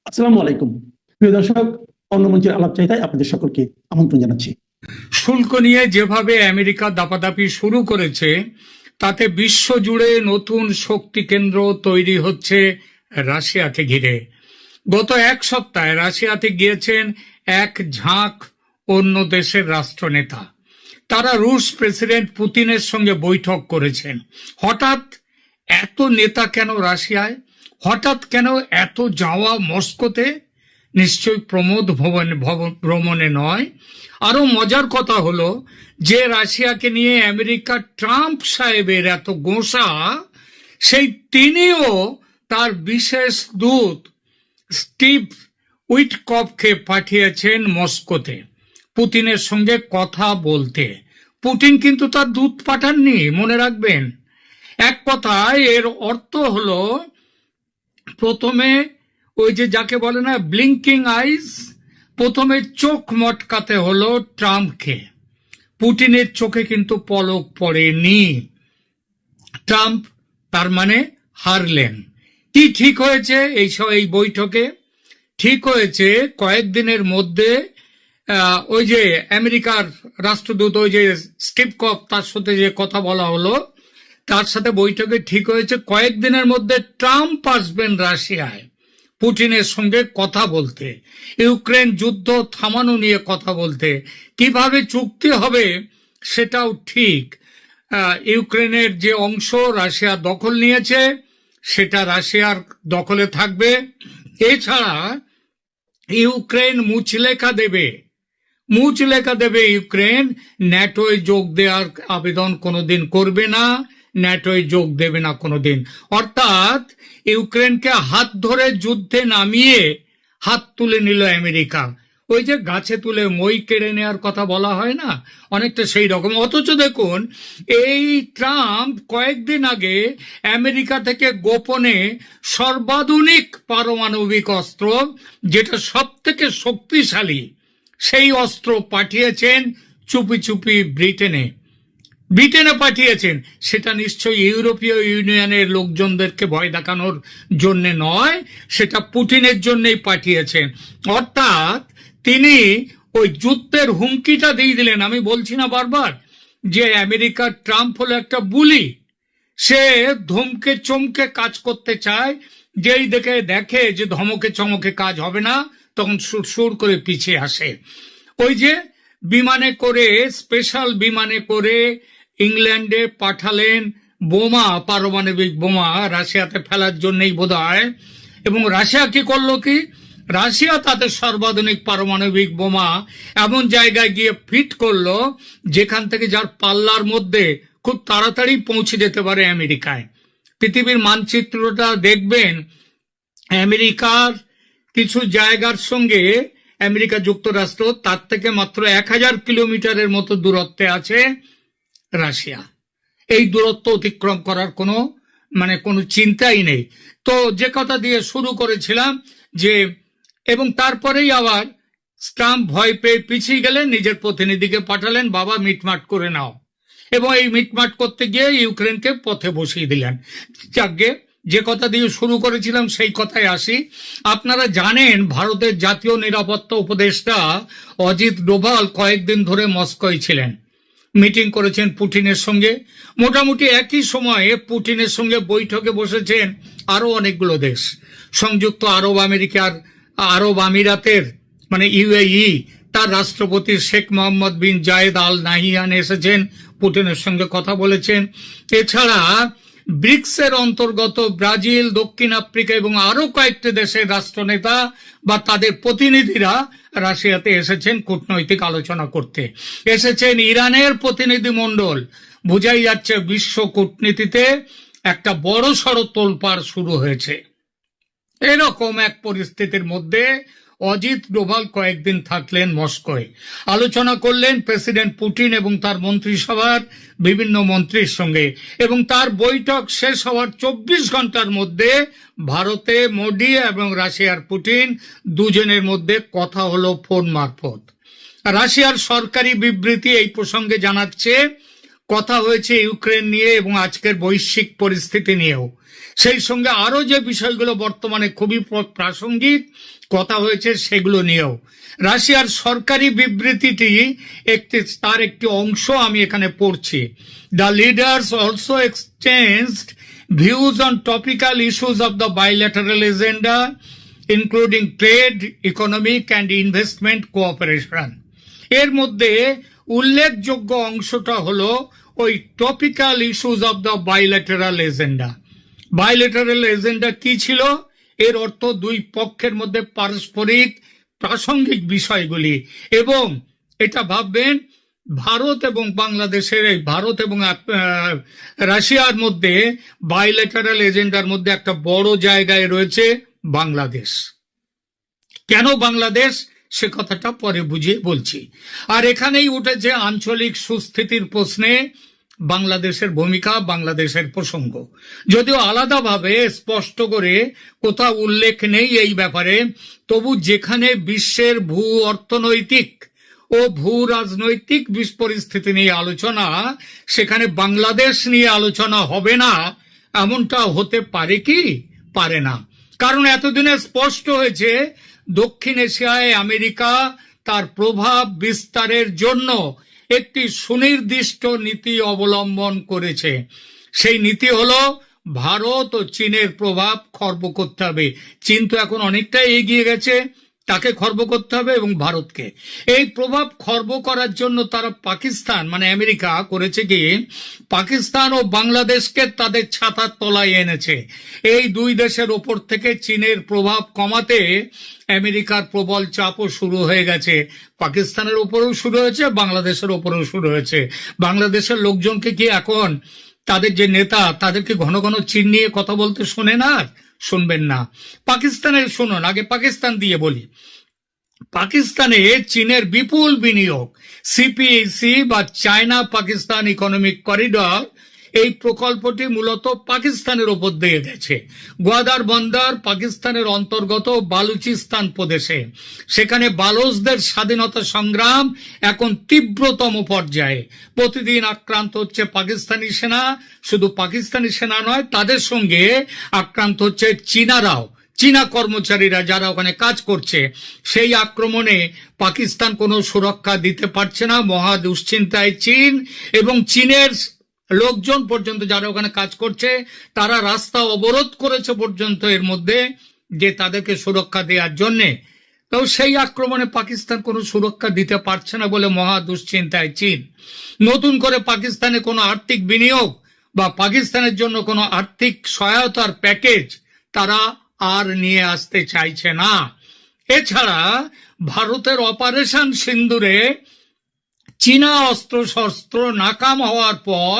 আসসালামু আলাইকুম। প্রিয় দর্শক, অন্য মঞ্চের আলাপচারিতায় আপনাদের সকলকে আমন্ত্রণ জানাচ্ছি। শুল্ক নিয়ে যেভাবে আমেরিকা দাপাদাপি শুরু করেছে তাতে বিশ্বজুড়ে নতুন শক্তি কেন্দ্র তৈরি হচ্ছে রাশিয়াকে ঘিরে। গত এক সপ্তাহে রাশিয়াতে গিয়েছেন এক ঝাঁক অন্য দেশের রাষ্ট্রনেতা। তারা রুশ প্রেসিডেন্ট পুতিনের সঙ্গে বৈঠক করেছেন। হঠাৎ এত নেতা কেন রাশিয়ায়? হঠাৎ কেন এত যাওয়া মস্কোতে? নিশ্চয় প্রমোদ ভ্রমণে নয়। আরো মজার কথা হলো যে রাশিয়াকে নিয়ে আমেরিকার ট্রাম্প সাহেবের এত গোঁসা, সেই তিনিও তার বিশেষ দূত স্টিভ উইটকফকে পাঠিয়েছেন মস্কোতে পুতিনের সঙ্গে কথা বলতে। পুতিন কিন্তু তার দূত পাঠাননি, মনে রাখবেন। এক কথায় এর অর্থ হলো, প্রথমে ওই যে যাকে বলে না ব্লিঙ্কিং আইজ, প্রথমে চোখ মটকাতে হলো ট্রাম্পকে। পুতিনের চোখে কিন্তু পলক পড়েনি। ট্রাম্প তার মানে হারলেন। কি ঠিক হয়েছে এই বৈঠকে? ঠিক হয়েছে কয়েকদিনের মধ্যে ওই যে আমেরিকার রাষ্ট্রদূত ওই যে স্টিভ কফ, তার সাথে যে কথা বলা হলো, তার সাথে বৈঠকে ঠিক হয়েছে কয়েকদিনের মধ্যে ট্রাম্প আসবেন রাশিয়ায় পুতিনের সঙ্গে কথা বলতে, ইউক্রেন যুদ্ধ থামানো নিয়ে কথা বলতে। কিভাবে চুক্তি হবে সেটাও ঠিক। ইউক্রেনের যে অংশ রাশিয়া দখল নিয়েছে সেটা রাশিয়ার দখলে থাকবে। এছাড়া ইউক্রেন মুচলেখা দেবে ইউক্রেন ন্যাটোয় যোগ দেওয়ার আবেদন কোনোদিন করবে না, ন্যাটোয় যোগ দেবে না কোনোদিন। অর্থাৎ ইউক্রেনকে হাত ধরে যুদ্ধে নামিয়ে হাত তুলে নিল আমেরিকা। ওই যে গাছে তুলে মই কেড়ে নেওয়ার কথা বলা হয় না, অনেকটা সেই রকম। অথচ দেখুন, এই ট্রাম্প কয়েকদিন আগে আমেরিকা থেকে গোপনে সর্বাধুনিক পারমাণবিক অস্ত্র, যেটা সব থেকে শক্তিশালী, সেই অস্ত্র পাঠিয়েছেন চুপি চুপি ব্রিটেনে পাঠিয়েছেন। সেটা নিশ্চয়ই ইউরোপীয় ইউনিয়নের লোকজনদেরকে ভয় দেখানোর জন্য নয়, সেটা পুতিনের জন্যই পাঠিয়েছেন। অর্থাৎ তিনি ওই যুদ্ধের হুমকিটা দিয়ে দিলেন। আমি বলছি না বারবার যে আমেরিকার ট্রাম্প হলো একটা বুলি, সে ধমকে চমকে কাজ করতে চায়। যেই দেখে যে ধমকে চমকে কাজ হবে না, তখন সুর করে পিছিয়ে আসে। ওই যে বিমানে করে, স্পেশাল বিমানে করে ইংল্যান্ডে পাঠালেন বোমা, পারমাণবিক বোমা রাশিয়াতে ফেলার জন্যই বোধহয়। এবং রাশিয়া কি করলো? রাশিয়া তাদের সর্বাধুনিক পারমাণবিক বোমা এমন জায়গায় গিয়ে ফিট করলো যেখান থেকে যার পাল্লার মধ্যে খুব তাড়াতাড়ি পৌঁছে যেতে পারে আমেরিকায়। পৃথিবীর মানচিত্রটা দেখবেন, আমেরিকার কিছু জায়গার সঙ্গে আমেরিকা যুক্তরাষ্ট্র, তার থেকে মাত্র 1000 কিলোমিটারের মতো দূরত্বে আছে রাশিয়া। এই দূরত্ব অতিক্রম করার কোনো চিন্তাই নেই। তো যে কথা দিয়ে শুরু করেছিলাম যে, এবং তারপরেই আবার ট্রাম্প ভয় পেয়ে পিছিয়ে গেলেন, নিজের প্রতিনিধিকে পাঠালেন, বাবা মিটমাট করে নাও। এবং এই মিটমাট করতে গিয়ে ইউক্রেনকে পথে বসিয়ে দিলেন। যাকে যে কথা দিয়ে শুরু করেছিলাম সেই কথায় আসি। আপনারা জানেন ভারতের জাতীয় নিরাপত্তা উপদেষ্টা অজিত ডোভাল কয়েকদিন ধরে মস্কোয় ছিলেন, মিটিং করেছেন পুতিনের সঙ্গে। মোটামুটি একই সময়ে পুতিনের সঙ্গে বৈঠকে বসেছেন আরো অনেকগুলো দেশ। সংযুক্ত আরব আমিরাতের মানে ইউএই, তার রাষ্ট্রপতি শেখ মোহাম্মদ বিন জায়েদ আল নাহিয়ান এসেছেন, পুতিনের সঙ্গে কথা বলেছেন। এছাড়া ব্রিক্সের অন্তর্গত ব্রাজিল, দক্ষিণ আফ্রিকা এবং আরো কয়েকটি দেশের রাষ্ট্রনেতা বা তাদের প্রতিনিধিরা রাশিয়াতে এসেছেন কূটনৈতিক আলোচনা করতে। এসেছেন ইরানের প্রতিনিধি মণ্ডল। বোঝাই যাচ্ছে বিশ্ব কূটনীতিতে একটা বড় সড় তোলপাড় শুরু হয়েছে। এরকম এক পরিস্থিতির মধ্যে অজিত ডোভাল কয়েকদিন থাকলেন মস্কোয়, আলোচনা করলেন প্রেসিডেন্ট পুতিন এবং তার মন্ত্রিসভার বিভিন্ন মন্ত্রীর সঙ্গে। এবং তার বৈঠক শেষ হওয়ার 24 ঘন্টার মধ্যে ভারতে মোদি এবং রাশিয়ার পুতিন দুজনের মধ্যে কথা হলো ফোন মারফত। রাশিয়ার সরকারি বিবৃতি এই প্রসঙ্গে জানাচ্ছে কথা হয়েছে ইউক্রেন নিয়ে এবং আজকের বৈশ্বিক পরিস্থিতি নিয়েও। সেই সঙ্গে আরো যে বিষয়গুলো বর্তমানে খুবই প্রাসঙ্গিক কথা হয়েছে সেগুলো নিয়েও। রাশিয়ার সরকারি বিবৃতিটি তার একটি অংশ আমি এখানে পড়ছি। The leaders also exchanged views on topical issues of the bilateral agenda including trade, economic and investment cooperation. এর মধ্যে উল্লেখযোগ্য অংশটা হলো ওই topical issues of the bilateral agenda. Bilateral agenda কি ছিল? এর অর্থ দুই পক্ষের মধ্যে পারস্পরিক প্রাসঙ্গিক বিষয়গুলি, এবং এটা ভাববেন ভারত এবং বাংলাদেশের, এই ভারত এবং রাশিয়ার মধ্যে বাইলেটারাল এজেন্ডার মধ্যে একটা বড় জায়গায় রয়েছে বাংলাদেশ। কেন বাংলাদেশ সে কথাটা পরে বুঝিয়ে বলছি। আর এখানেই উঠেছে আঞ্চলিক সুস্থিতির প্রশ্নে বাংলাদেশের ভূমিকা, বাংলাদেশের প্রসঙ্গ। যদিও আলাদাভাবে স্পষ্ট করে কোথাও উল্লেখ নেই এই ব্যাপারে, তবু যেখানে বিশ্বের ভূ অর্থনৈতিক ও ভূ রাজনৈতিক পরিস্থিতি নিয়ে আলোচনা, সেখানে বাংলাদেশ নিয়ে আলোচনা হবে না এমনটা হতে পারে কি? পারে না। কারণ এতদিনে স্পষ্ট হয়েছে দক্ষিণ এশিয়ায় আমেরিকা তার প্রভাব বিস্তারের জন্য একটি সুনির্দিষ্ট নীতি অবলম্বন করেছে। সেই নীতি হলো ভারত ও চীনের প্রভাব খর্ব করতে হবে। চীন তো এখন অনেকটাই এগিয়ে গেছে, তাকে খর্ব করতে হবে, এবং ভারতকে। এই প্রভাব খর্ব করার জন্য তারা পাকিস্তান মানে আমেরিকা করেছে কি, পাকিস্তান ও বাংলাদেশকে তাদের ছাতার তলায় এনেছে। এই দুই দেশের ওপর থেকে চীনের প্রভাব কমাতে আমেরিকার প্রবল চাপও শুরু হয়ে গেছে। পাকিস্তানের উপরেও শুরু হয়েছে, বাংলাদেশের উপরেও শুরু হয়েছে। বাংলাদেশের লোকজনকে কি এখন তাদের যে নেতা, তাদেরকে ঘন ঘন চীন নিয়ে কথা বলতে শোনে না? শুনবেন না। পাকিস্তানের শুনুন, আগে পাকিস্তান দিয়ে বলি। পাকিস্তানে চীনের বিপুল বিনিয়োগ, সিপিইসি বা চায়না পাকিস্তান ইকোনমিক করিডর, এই প্রকল্পটি মূলত পাকিস্তানের ওপর দিয়ে গেছে। গোয়াদার বন্দর পাকিস্তানের অন্তর্গত বালুচিস্তান প্রদেশে। সেখানে বালোচদের স্বাধীনতা সংগ্রাম এখন তীব্রতম পর্যায়ে। প্রতিদিন আক্রান্ত হচ্ছে পাকিস্তানি সেনা। শুধু পাকিস্তানি সেনা নয়, তাদের সঙ্গে আক্রান্ত হচ্ছে চীনারাও, চীনা কর্মচারীরা যারা ওখানে কাজ করছে। সেই আক্রমণে পাকিস্তান কোনো সুরক্ষা দিতে পারছে না, মহা দুশ্চিন্তায় চীন। এবং চীনের লোকজন পর্যন্ত যারা ওখানে কাজ করছে, তারা রাস্তা অবরোধ করেছে পর্যন্ত এর মধ্যে, যে তাদেরকে সুরক্ষা দেওয়ার জন্যে। তো সেই আক্রমণে পাকিস্তান কোনো সুরক্ষা দিতে পারছে না বলে মহা দুশ্চিন্তায় চীন। নতুন করে পাকিস্তানে কোনো আর্থিক বিনিয়োগ বা পাকিস্তানের জন্য কোনো আর্থিক সহায়তার প্যাকেজ তারা আর নিয়ে আসতে চাইছে না। এছাড়া ভারতের অপারেশন সিন্দুরে চীনা অস্ত্র শস্ত্র নাকাম হওয়ার পর,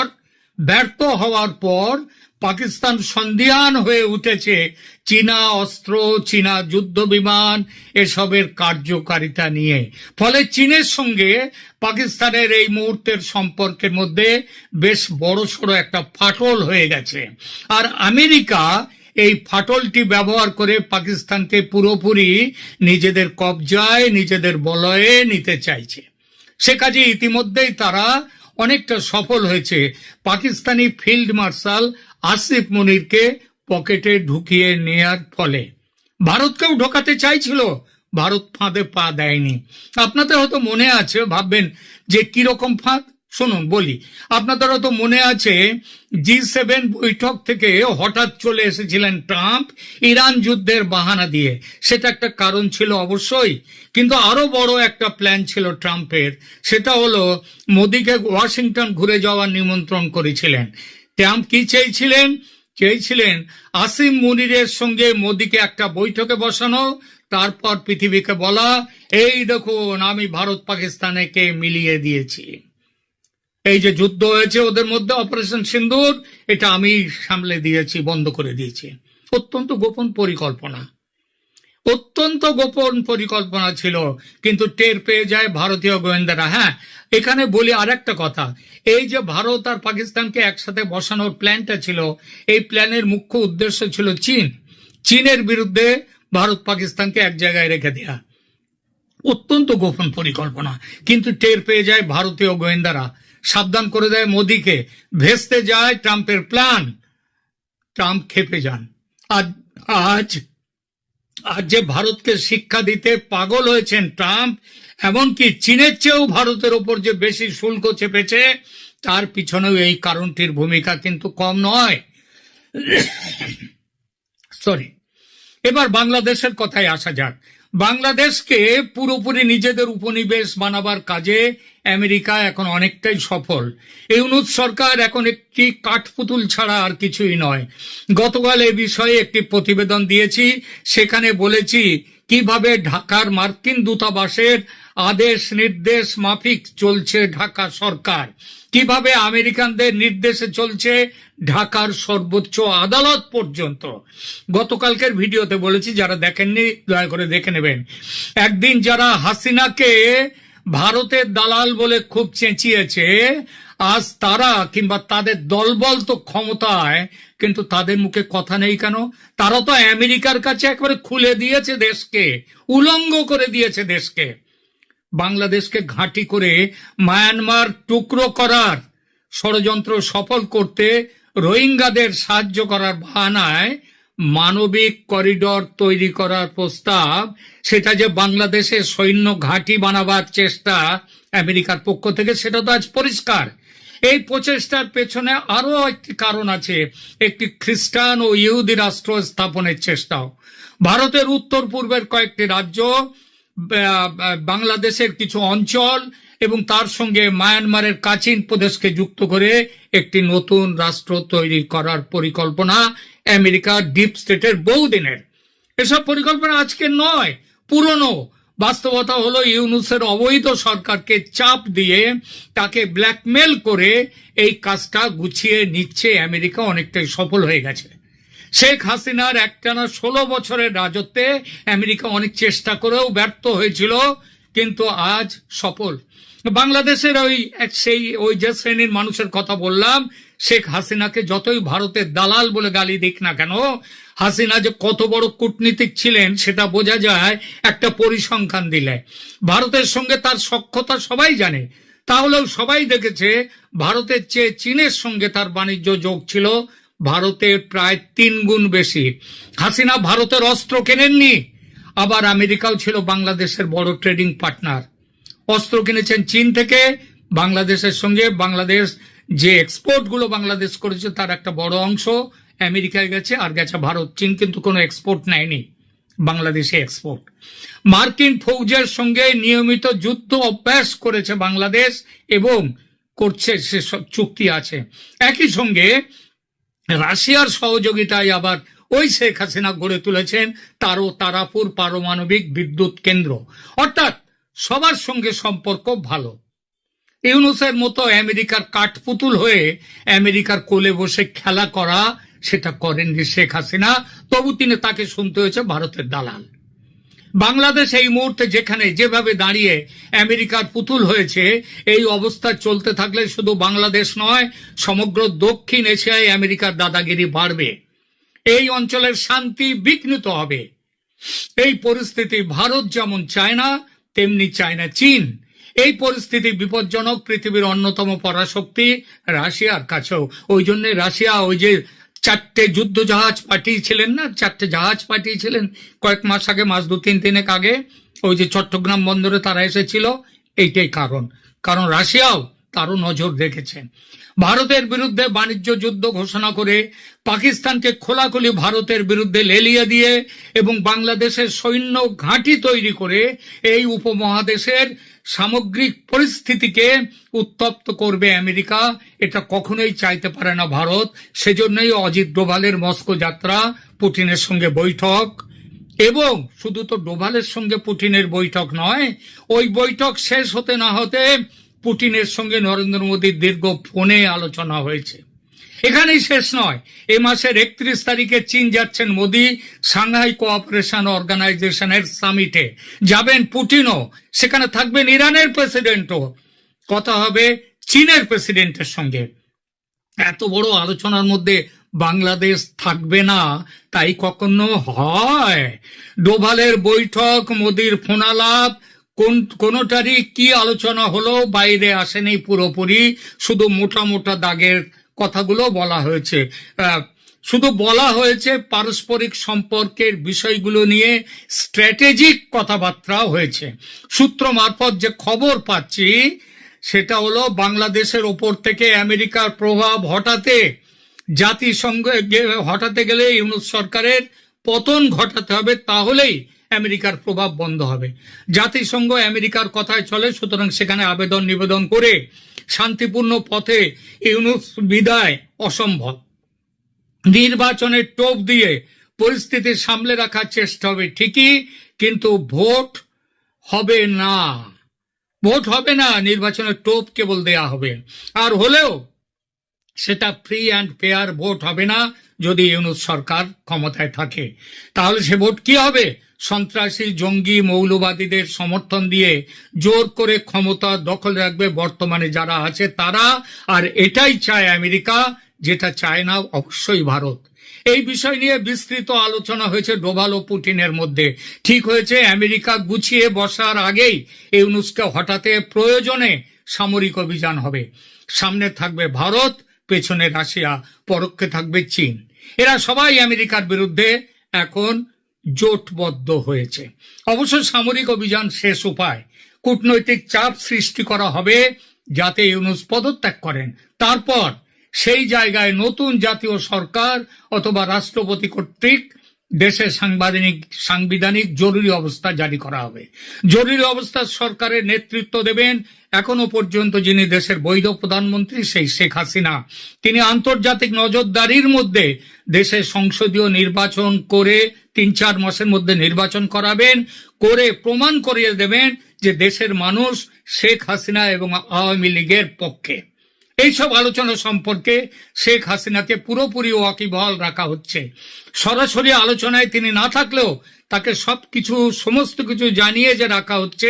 ব্যর্থ হওয়ার পর পাকিস্তান সন্দিহান হয়ে উঠেছে চীনা অস্ত্র, চীনা যুদ্ধ বিমান এসবের কার্যকারিতা নিয়ে। ফলে চীনের সঙ্গে পাকিস্তানের এই মুহূর্তের সম্পর্কের মধ্যে বেশ বড়সড় একটা ফাটল হয়ে গেছে। আর আমেরিকা এই ফাটলটি ব্যবহার করে পাকিস্তানকে পুরোপুরি নিজেদের কবজায়, নিজেদের বলয়ে নিতে চাইছে। সে কাজে ইতিমধ্যেই তারা অনেকটা সফল হয়েছে। পাকিস্তানি ফিল্ড মার্শাল আসিফ মুনিরকে পকেটে ঢুকিয়ে নেয়ার ফলে ভারতকেও ঢোকাতে চাইছিল, ভারত ফাঁদে পা দেয়নি। আপনাদের হয়তো মনে আছে, ভাববেন যে কিরকম ফাঁদ। শুনুন বলি, আপনাদের হয়তো মনে আছে G7 বৈঠক থেকে হঠাৎ চলে এসেছিলেন ট্রাম্প ইরান যুদ্ধের বাহানা দিয়ে। সেটা একটা কারণ ছিল অবশ্যই, কিন্তু আরো বড় একটা প্ল্যান ছিল ট্রাম্পের। সেটা হলো মোদিকে ওয়াশিংটন ঘুরে যাওয়ার নিমন্ত্রণ করেছিলেন। ট্রাম্প কি চেয়েছিলেন আসিম মুনিরের সঙ্গে মোদিকে একটা বৈঠকে বসানো, তারপর পৃথিবীকে বলা, এই দেখুন আমি ভারত পাকিস্তানকে মিলিয়ে দিয়েছি। এই যে যুদ্ধ হয়েছে ওদের মধ্যে, অপারেশন সিন্দুর, এটা আমি সামলে দিয়েছি, বন্ধ করে দিয়েছি। অত্যন্ত গোপন পরিকল্পনা, অত্যন্ত গোপন পরিকল্পনা ছিল, কিন্তু টের পেয়ে যায় ভারতীয় গোয়েন্দারা। হ্যাঁ, এখানে বলি আরেকটা কথা, এই যে ভারত আর পাকিস্তানকে একসাথে বসানোর প্ল্যানটা ছিল, এই প্ল্যানের মুখ্য উদ্দেশ্য ছিল চীনের বিরুদ্ধে ভারত পাকিস্তানকে এক জায়গায় রেখে দেয়া। অত্যন্ত গোপন পরিকল্পনা, কিন্তু টের পেয়ে যায় ভারতীয় গোয়েন্দারা, সাবধান করে দেয় মোদিকে, ভেস্তে যায় ট্রাম্পের প্ল্যান। ট্রাম্প খেপে যান। আজ আজ আজ যে ভারতকে শিক্ষা দিতে পাগল হয়েছেন ট্রাম্প, এমনকি চীনের চেয়েও ভারতের ওপর যে বেশি শুল্ক চেপেছে, তার পিছনেও এই কারণটির ভূমিকা কিন্তু কম নয়। সরি, এবার বাংলাদেশের কথায় আসা যাক। বাংলাদেশকে পুরোপুরি নিজেদের উপনিবেশ বানাবার কাজে আমেরিকা এখন অনেকটাই সফল। ইউনূস সরকার এখন একটি কাঠপুতুল ছাড়া আর কিছুই নয়। গতকাল এ বিষয়ে একটি প্রতিবেদন দিয়েছি, সেখানে বলেছি কিভাবে ঢাকার মার্কিন দূতাবাসের আদেশ নির্দেশ মাফিক চলছে ঢাকা সরকার, কিভাবে আমেরিকানদের নির্দেশে চলছে ঢাকার সর্বোচ্চ আদালত পর্যন্ত। গতকালকের ভিডিওতে বলেছি, যারা দেখেননি দয়া করে দেখে নেবেন। একদিন যারা হাসিনাকে ভারতের দালাল বলে খুব চেঁচিয়েছে, আজ তারা কিংবা তাদের দলবল তো ক্ষমতায়, কিন্তু তাদের মুখে কথা নেই কেন? তারা তো আমেরিকার কাছে একবারে খুলে দিয়েছে দেশকে, উলঙ্গ করে দিয়েছে দেশকে। বাংলাদেশকে ঘাঁটি করে মায়ানমার টুকরো করার ষড়যন্ত্র সফল করতে রোহিঙ্গাদের সাহায্য করার বাহানায় মানবিক করিডর তৈরি করার প্রস্তাব, সেটা যে বাংলাদেশের সৈন্য ঘাঁটি বানাবার চেষ্টা আমেরিকার পক্ষ থেকে, সেটা তো আজ পরিষ্কার। এই প্রচেষ্টার পেছনে আরো একটি কারণ আছে, একটি খ্রিস্টান ও ইহুদি রাষ্ট্র স্থাপনের চেষ্টাও। ভারতের উত্তর পূর্বের কয়েকটি রাজ্য, বাংলাদেশের কিছু অঞ্চল এবং তার সঙ্গে মায়ানমারের কাচিন প্রদেশকে যুক্ত করে একটি নতুন রাষ্ট্র তৈরি করার পরিকল্পনা আমেরিকার ডিপ স্টেটের বহুদিনের। এসব পরিকল্পনা আজকের নয়, পুরনো। বাস্তবতা হলো ইউনূসের অবৈধ সরকারকে চাপ দিয়ে তাকে ব্ল্যাকমেল করে এই কাজটা গুছিয়ে নিচ্ছে আমেরিকা, অনেকটাই সফল হয়ে গেছে। শেখ হাসিনার একটানা 16 বছরের রাজত্বে আমেরিকা অনেক চেষ্টা করেও ব্যর্থ হয়েছিল, কিন্তু আজ সফল। বাংলাদেশের ওই যে শ্রেণীর মানুষের কথা বললাম, শেখ হাসিনাকে যতই ভারতের দালাল বলে গালি দিক না কেন, হাসিনা যে কত বড় কূটনীতিক ছিলেন সেটা বোঝা যায় একটা পরিসংখ্যান দিলে। ভারতের সঙ্গে তার সখ্যতা সবাই জানে, তাহলেও সবাই দেখেছে ভারতের চেয়ে চীনের সঙ্গে তার বাণিজ্য যোগ ছিল ভারতের প্রায় 3 গুণ বেশি। হাসিনা ভারতের অস্ত্র কেনেননি, আবার আমেরিকাও ছিল বাংলাদেশের বড় ট্রেডিং পার্টনার। অস্ত্র কিনেছেন চীন থেকে, বাংলাদেশের সঙ্গে বাংলাদেশ যে এক্সপোর্ট গুলো বাংলাদেশ করেছে তার একটা বড় অংশ আমেরিকায় গেছে, আর গেছে ভারত। চীন কিন্তু কোনো এক্সপোর্ট নেয়নি, বাংলাদেশে এক্সপোর্ট। মার্কিন ফৌজের সঙ্গে নিয়মিত যুদ্ধ অভ্যাস করেছে বাংলাদেশ এবং করছে, সেসব চুক্তি আছে। একই সঙ্গে রাশিয়ার সহযোগিতায় আবার ওই শেখ হাসিনা গড়ে তুলেছেন তারাপুর পারমাণবিক বিদ্যুৎ কেন্দ্র। অর্থাৎ সবার সঙ্গে সম্পর্ক ভালো। ইউনূসের মতো আমেরিকার কাঠপুতুল হয়ে আমেরিকার কোলে বসে খেলা করা, সেটা করেননি শেখ হাসিনা, তবু তাকে শুনতে হয়েছে ভারতের দালাল। বাংলাদেশ এই মুহূর্তে যেখানে যেভাবে দাঁড়িয়ে আমেরিকার পুতুল হয়েছে, এই অবস্থা চলতে থাকলে শুধু বাংলাদেশ নয়, সমগ্র দক্ষিণ এশিয়ায় আমেরিকার দাদাগিরি বাড়বে। এই অঞ্চলের শান্তি বিঘ্নিত হবে। এই পরিস্থিতি ভারত যেমন চায় না, তেমনি চায় না চীন। এই পরিস্থিতি বিপজ্জনক পৃথিবীর অন্যতম পরাশক্তি রাশিয়ার কাছেও। ওই জন্য রাশিয়া ওই যে 4টে যুদ্ধ জাহাজ পাঠিয়েছিলেন না, 4টে জাহাজ পাঠিয়েছিলেন কয়েক মাস আগে, মাস 2-3 আগে, ওই যে চট্টগ্রাম বন্দরে তারা এসেছিল। এইটাই কারণ রাশিয়াও তারও নজর রেখেছেন। ভারতের বিরুদ্ধে বাণিজ্য যুদ্ধ ঘোষণা করে পাকিস্তানকে খোলাখুলি ভারতের বিরুদ্ধে লেলিয়ে দিয়ে এবং বাংলাদেশের সৈন্য ঘাঁটি তৈরি করে এই উপমহাদেশের সামগ্রিক পরিস্থিতিকে উত্তপ্ত করবে আমেরিকা, এটা কখনোই চাইতে পারে না ভারত। সেজন্যই অজিত ডোভালের মস্কো যাত্রা, পুতিনের সঙ্গে বৈঠক, এবং শুধু তো ডোভালের সঙ্গে পুতিনের বৈঠক নয়, ওই বৈঠক শেষ হতে না হতে পুতিনের সঙ্গে নরেন্দ্র মোদীর দীর্ঘ ফোনে আলোচনা হয়েছে। এখানেই শেষ নয়, এ মাসের 31 তারিখে চীন যাচ্ছেন মোদী, সাংহাই কোঅপারেশন অর্গানাইজেশনের সামিটে যাবেন পুতিনও, সেখানে থাকবেন ইরানের প্রেসিডেন্টও, কথা হবে চীনের প্রেসিডেন্টের সঙ্গে। এত বড় আলোচনার মধ্যে বাংলাদেশ থাকবে না তাই কখনো হয়? ডোভালের বৈঠক, মোদীর ফোনালাপ, কোনটারই কি আলোচনা হলো বাইরে আসেনি পুরোপুরি, শুধু মোটা মোটা দাগের কথাগুলো বলা হয়েছে। শুধু বলা হয়েছে পারস্পরিক সম্পর্কের বিষয়গুলো নিয়ে স্ট্র্যাটেজিক কথাবার্তা হয়েছে। সূত্র মারফত যে খবর পাচ্ছি সেটা হলো বাংলাদেশের ওপর থেকে আমেরিকার প্রভাব হটাতে গেলে ইউনূস সরকারের পতন ঘটাতে হবে, তাহলেই আমেরিকার প্রভাব বন্ধ হবে। জাতিসংঘ আমেরিকার কথায় চলে, সুতরাং সেখানে আবেদন নিবেদন করে শান্তিপূর্ণ পথে ইউনূস বিদায় অসম্ভব। নির্বাচনের টোপ দিয়ে পরিস্থিতি সামলে রাখার চেষ্টা হবে ঠিকই, কিন্তু ভোট হবে না। নির্বাচনের টোপ কেবল দেয়া হবে, আর হলেও সেটা ফ্রি অ্যান্ড ফেয়ার ভোট হবে না। যদি ইউনূস সরকার ক্ষমতায় থাকে তাহলে সে ভোট কি হবে? সন্ত্রাসী, জঙ্গি, মৌলবাদীদের সমর্থন দিয়ে জোর করে ক্ষমতা দখল রাখবে বর্তমানে যারা আছে তারা। আর এটাই চায় আমেরিকা, যেটা চায় না অবশ্যই ভারত। এই বিষয় নিয়ে বিস্তৃত আলোচনা হয়েছে ডোভাল ও পুতিনের মধ্যে। ঠিক হয়েছে আমেরিকা গুছিয়ে বসার আগেই ইউনূসকে হঠাতে প্রয়োজনে সামরিক অভিযান হবে। সামনে থাকবে ভারত, পেছনে রাশিয়া, পরোক্ষে থাকবে চীন। এরা সবাই আমেরিকার বিরুদ্ধে এখন জোটবদ্ধ হয়েছে। অবশ্য সামরিক অভিযান শেষ উপায়। কূটনৈতিক চাপ সৃষ্টি করা হবে যাতে ইউনূস পদত্যাগ করেন। তারপর সেই জায়গায় নতুন জাতীয় সরকার অথবা রাষ্ট্রপতি কর্তৃক দেশে সাংবিধানিক জরুরি অবস্থা জারি করা হবে। জরুরি অবস্থা সরকারের নেতৃত্ব দেবেন এখনো পর্যন্ত যিনি দেশের বৈধ প্রধানমন্ত্রী, সেই শেখ হাসিনা। তিনি আন্তর্জাতিক নজরদারির মধ্যে দেশে সংসদীয় নির্বাচন করে ৩-৪ মাসের মধ্যে নির্বাচন করাবেন, করে প্রমাণ করিয়ে দেবেন যে দেশের মানুষ শেখ হাসিনা এবং আওয়ামী লীগের পক্ষে। এইসব আলোচনা সম্পর্কে শেখ হাসিনাকে পুরোপুরি ওয়াকিবহাল রাখা হচ্ছে। সরাসরি আলোচনায় তিনি না থাকলেও তাকে সমস্ত কিছু জানিয়ে যে রাখা হচ্ছে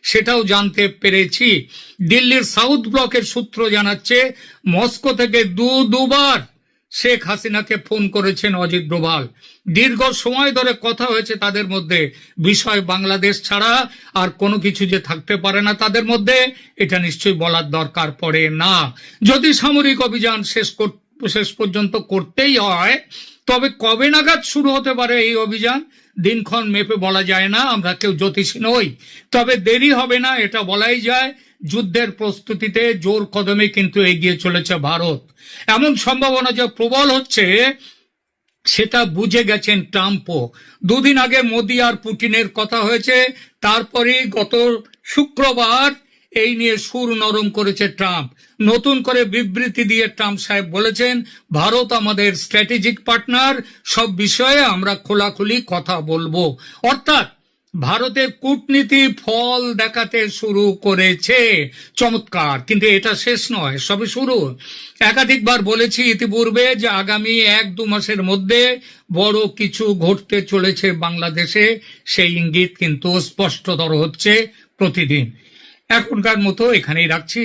সেটাও জানতে পেরেছি। দিল্লির সাউথ ব্লকের সূত্র জানাচ্ছে মস্কো থেকে দুবার শেখ হাসিনাকে ফোন করেছেন অজিত ডোভাল। দীর্ঘ সময় ধরে কথা হয়েছে তাদের মধ্যে। বিষয় বাংলাদেশ ছাড়া আর কোনো কিছু যে থাকতে পারে না তাদের মধ্যে, এটা নিশ্চয়ই বলার দরকার পড়ে না। যদি সামরিক অভিযান শেষ পর্যন্ত করতেই হয়, তবে কবে নাগাদ শুরু হতে পারে এই অভিযান দিনক্ষণ মেপে বলা যায় না, আমরা কেউ জ্যোতিষী নই। তবে দেরি হবে না এটা বলাই যায়। যুদ্ধের প্রস্তুতিতে জোর কদমে কিন্তু এগিয়ে চলেছে ভারত। এমন সম্ভাবনা যে প্রবল হচ্ছে সেটা বুঝে গেছেন ট্রাম্পও। দুদিন আগে মোদি আর পুতিনের কথা হয়েছে, তারপরে গত শুক্রবার এই নিয়ে সুর নরম করেছে ট্রাম্প। নতুন করে বিবৃতি দিয়ে ট্রাম্প সাহেব বলেছেন, ভারত আমাদের স্ট্র্যাটেজিক পার্টনার, সব বিষয়ে আমরা খোলাখুলি কথা বলবো। অর্থাৎ ভারতের কূটনীতি ফল দেখাতে শুরু করেছে। চমৎকার, কিন্তু এটা শেষ নয়, সবে শুরু। একাধিকবার বলেছি ইতিপূর্বে যে আগামী 1-2 মাসের মধ্যে বড় কিছু ঘটতে চলেছে বাংলাদেশে। সেই ইঙ্গিত কিন্তু স্পষ্টতর হচ্ছে প্রতিদিন। এখনকার মতো এখানেই রাখছি।